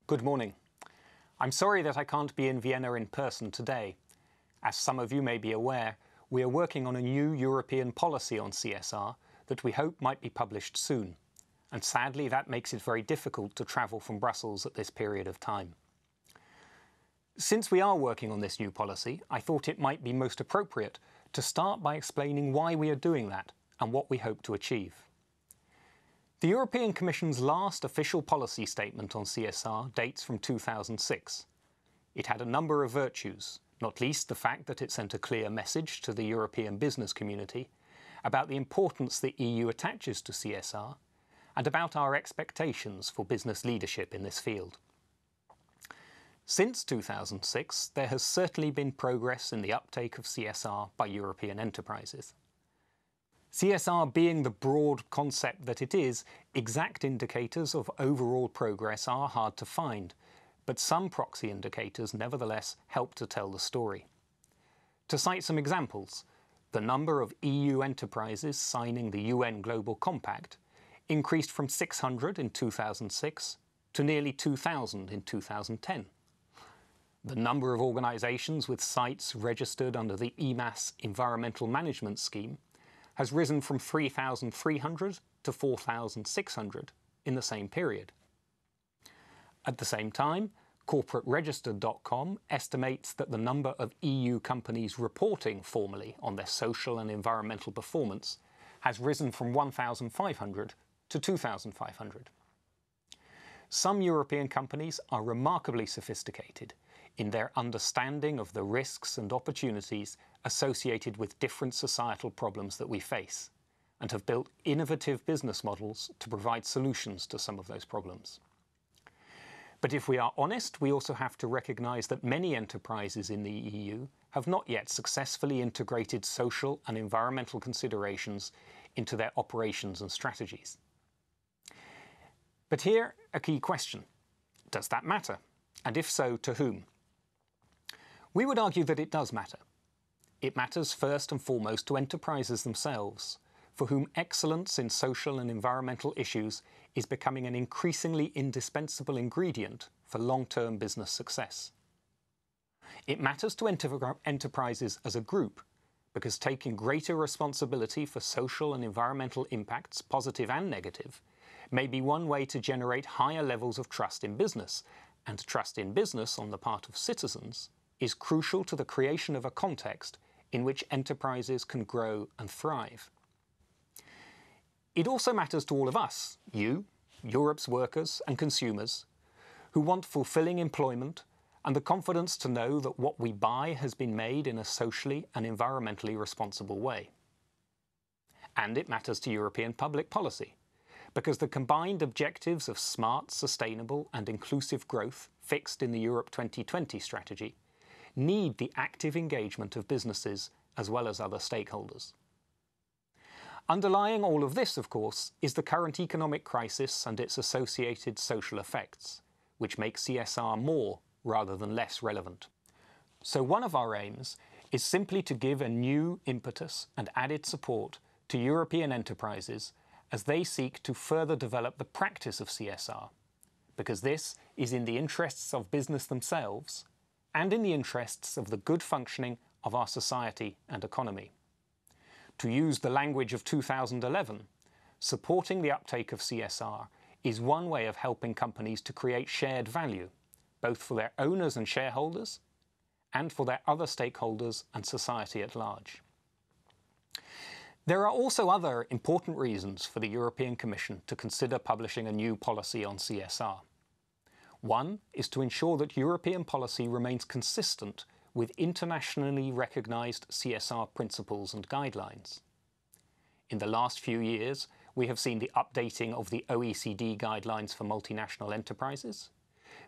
Good morning. I'm sorry that I can't be in Vienna in person today. As some of you may be aware, we are working on a new European policy on CSR that we hope might be published soon. And sadly, that makes it very difficult to travel from Brussels at this period of time. Since we are working on this new policy, I thought it might be most appropriate to start by explaining why we are doing that and what we hope to achieve. The European Commission's last official policy statement on CSR dates from 2006. It had a number of virtues, not least the fact that it sent a clear message to the European business community about the importance the EU attaches to CSR and about our expectations for business leadership in this field. Since 2006, there has certainly been progress in the uptake of CSR by European enterprises. CSR being the broad concept that it is, exact indicators of overall progress are hard to find, but some proxy indicators nevertheless help to tell the story. To cite some examples, the number of EU enterprises signing the UN Global Compact increased from 600 in 2006 to nearly 2,000 in 2010. The number of organisations with sites registered under the EMAS Environmental Management Scheme has risen from 3,300 to 4,600 in the same period. At the same time, CorporateRegister.com estimates that the number of EU companies reporting formally on their social and environmental performance has risen from 1,500 to 2,500. Some European companies are remarkably sophisticated in their understanding of the risks and opportunities associated with different societal problems that we face, and have built innovative business models to provide solutions to some of those problems. But if we are honest, we also have to recognise that many enterprises in the EU have not yet successfully integrated social and environmental considerations into their operations and strategies. But here, a key question. Does that matter? And if so, to whom? We would argue that it does matter. It matters first and foremost to enterprises themselves, for whom excellence in social and environmental issues is becoming an increasingly indispensable ingredient for long-term business success. It matters to enterprises as a group, because taking greater responsibility for social and environmental impacts, positive and negative, may be one way to generate higher levels of trust in business, and trust in business on the part of citizens is crucial to the creation of a context in which enterprises can grow and thrive. It also matters to all of us, you, Europe's workers and consumers, who want fulfilling employment and the confidence to know that what we buy has been made in a socially and environmentally responsible way. And it matters to European public policy, because the combined objectives of smart, sustainable and inclusive growth fixed in the Europe 2020 strategy need the active engagement of businesses as well as other stakeholders. Underlying all of this, of course, is the current economic crisis and its associated social effects, which make CSR more rather than less relevant. So one of our aims is simply to give a new impetus and added support to European enterprises as they seek to further develop the practice of CSR, because this is in the interests of business themselves and in the interests of the good functioning of our society and economy. To use the language of 2011, supporting the uptake of CSR is one way of helping companies to create shared value, both for their owners and shareholders, and for their other stakeholders and society at large. There are also other important reasons for the European Commission to consider publishing a new policy on CSR. One is to ensure that European policy remains consistent with internationally recognised CSR principles and guidelines. In the last few years, we have seen the updating of the OECD guidelines for multinational enterprises,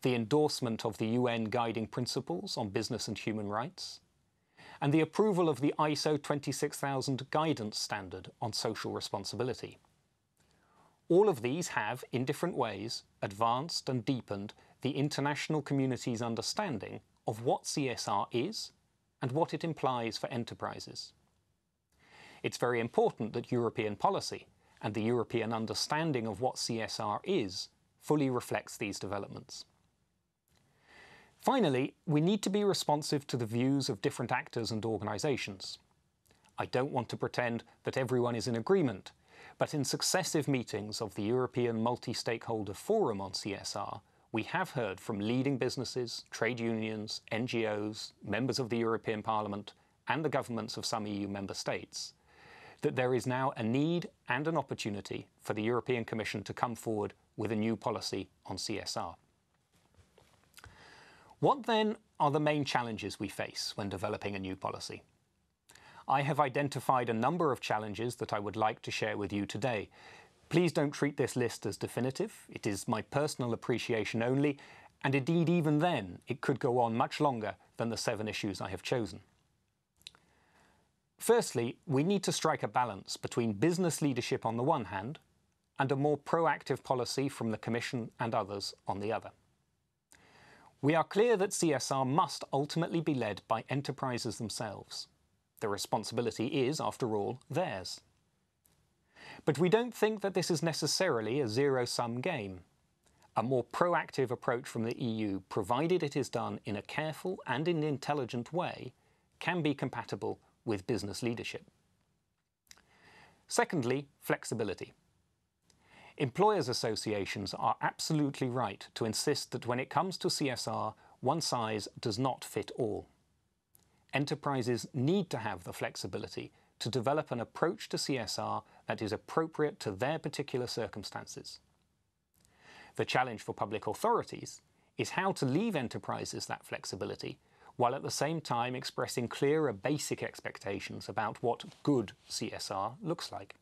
the endorsement of the UN Guiding Principles on Business and Human Rights, and the approval of the ISO 26000 guidance standard on social responsibility. All of these have, in different ways, advanced and deepened the international community's understanding of what CSR is and what it implies for enterprises. It's very important that European policy and the European understanding of what CSR is fully reflects these developments. Finally, we need to be responsive to the views of different actors and organisations. I don't want to pretend that everyone is in agreement, but in successive meetings of the European Multi-Stakeholder Forum on CSR, we have heard from leading businesses, trade unions, NGOs, members of the European Parliament, and the governments of some EU member states, that there is now a need and an opportunity for the European Commission to come forward with a new policy on CSR. What then are the main challenges we face when developing a new policy? I have identified a number of challenges that I would like to share with you today. Please don't treat this list as definitive. It is my personal appreciation only, and indeed even then it could go on much longer than the 7 issues I have chosen. Firstly, we need to strike a balance between business leadership on the one hand and a more proactive policy from the Commission and others on the other. We are clear that CSR must ultimately be led by enterprises themselves. The responsibility is, after all, theirs. But we don't think that this is necessarily a zero-sum game. A more proactive approach from the EU, provided it is done in a careful and in an intelligent way, can be compatible with business leadership. Secondly, flexibility. Employers' associations are absolutely right to insist that when it comes to CSR, one size does not fit all. Enterprises need to have the flexibility to develop an approach to CSR that is appropriate to their particular circumstances. The challenge for public authorities is how to leave enterprises that flexibility while at the same time expressing clearer basic expectations about what good CSR looks like.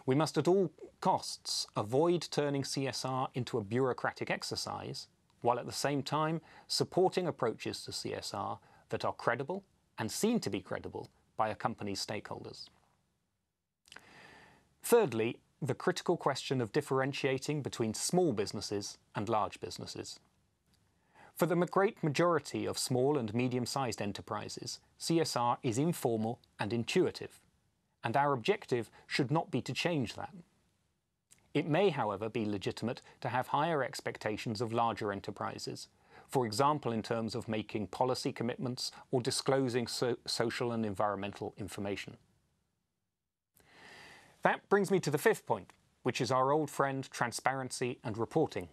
We must at all costs avoid turning CSR into a bureaucratic exercise, while at the same time supporting approaches to CSR that are credible and seen to be credible by a company's stakeholders. Thirdly, the critical question of differentiating between small businesses and large businesses. For the great majority of small and medium-sized enterprises, CSR is informal and intuitive, and our objective should not be to change that. It may, however, be legitimate to have higher expectations of larger enterprises, for example in terms of making policy commitments or disclosing social and environmental information. That brings me to the 5th point, which is our old friend transparency and reporting.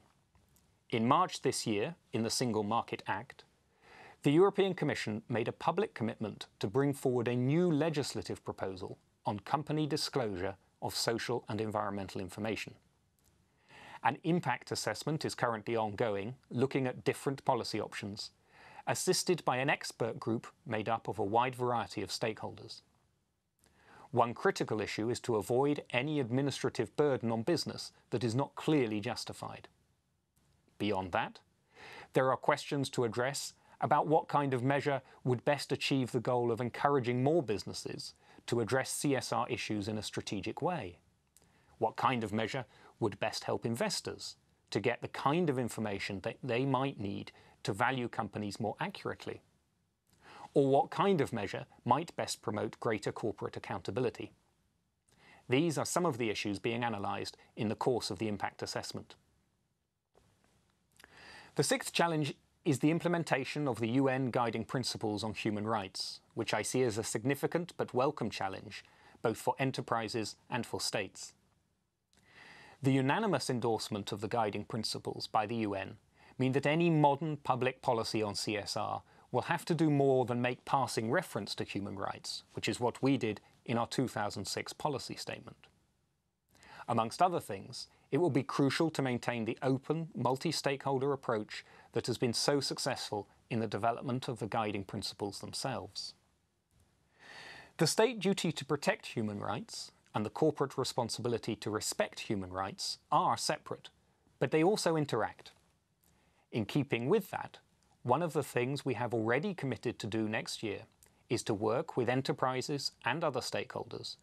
In March this year, in the Single Market Act, the European Commission made a public commitment to bring forward a new legislative proposal on company disclosure of social and environmental information. An impact assessment is currently ongoing, looking at different policy options, assisted by an expert group made up of a wide variety of stakeholders. One critical issue is to avoid any administrative burden on business that is not clearly justified. Beyond that, there are questions to address about what kind of measure would best achieve the goal of encouraging more businesses to address CSR issues in a strategic way. What kind of measure would best help investors to get the kind of information that they might need to value companies more accurately? Or what kind of measure might best promote greater corporate accountability? These are some of the issues being analysed in the course of the impact assessment. The 6th challenge is the implementation of the UN Guiding Principles on Human Rights, which I see as a significant but welcome challenge, both for enterprises and for states. The unanimous endorsement of the Guiding Principles by the UN mean that any modern public policy on CSR will have to do more than make passing reference to human rights, which is what we did in our 2006 policy statement. Amongst other things, it will be crucial to maintain the open, multi-stakeholder approach that has been so successful in the development of the guiding principles themselves. The state duty to protect human rights and the corporate responsibility to respect human rights are separate, but they also interact. In keeping with that, one of the things we have already committed to do next year is to work with enterprises and other stakeholders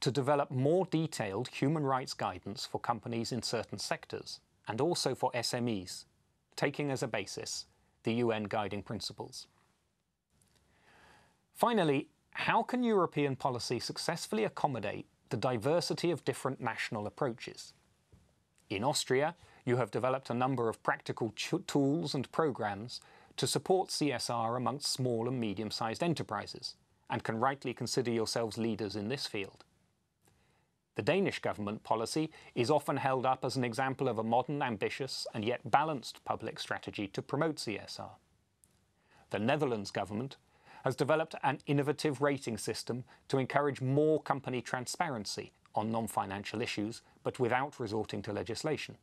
to develop more detailed human rights guidance for companies in certain sectors and also for SMEs, taking as a basis the UN Guiding Principles. Finally, how can European policy successfully accommodate the diversity of different national approaches? In Austria, you have developed a number of practical tools and programs to support CSR amongst small and medium-sized enterprises, and can rightly consider yourselves leaders in this field. The Danish government policy is often held up as an example of a modern, ambitious, and yet balanced public strategy to promote CSR. The Netherlands government has developed an innovative rating system to encourage more company transparency on non-financial issues, but without resorting to legislation.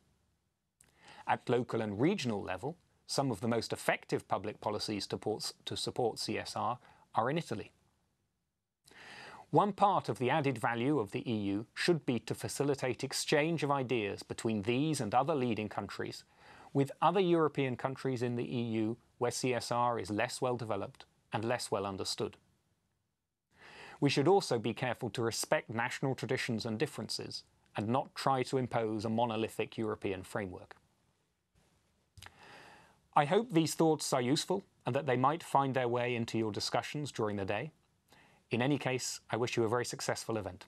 At local and regional level, some of the most effective public policies to support CSR are in Italy. One part of the added value of the EU should be to facilitate exchange of ideas between these and other leading countries with other European countries in the EU where CSR is less well developed and less well understood. We should also be careful to respect national traditions and differences and not try to impose a monolithic European framework. I hope these thoughts are useful and that they might find their way into your discussions during the day. In any case, I wish you a very successful event.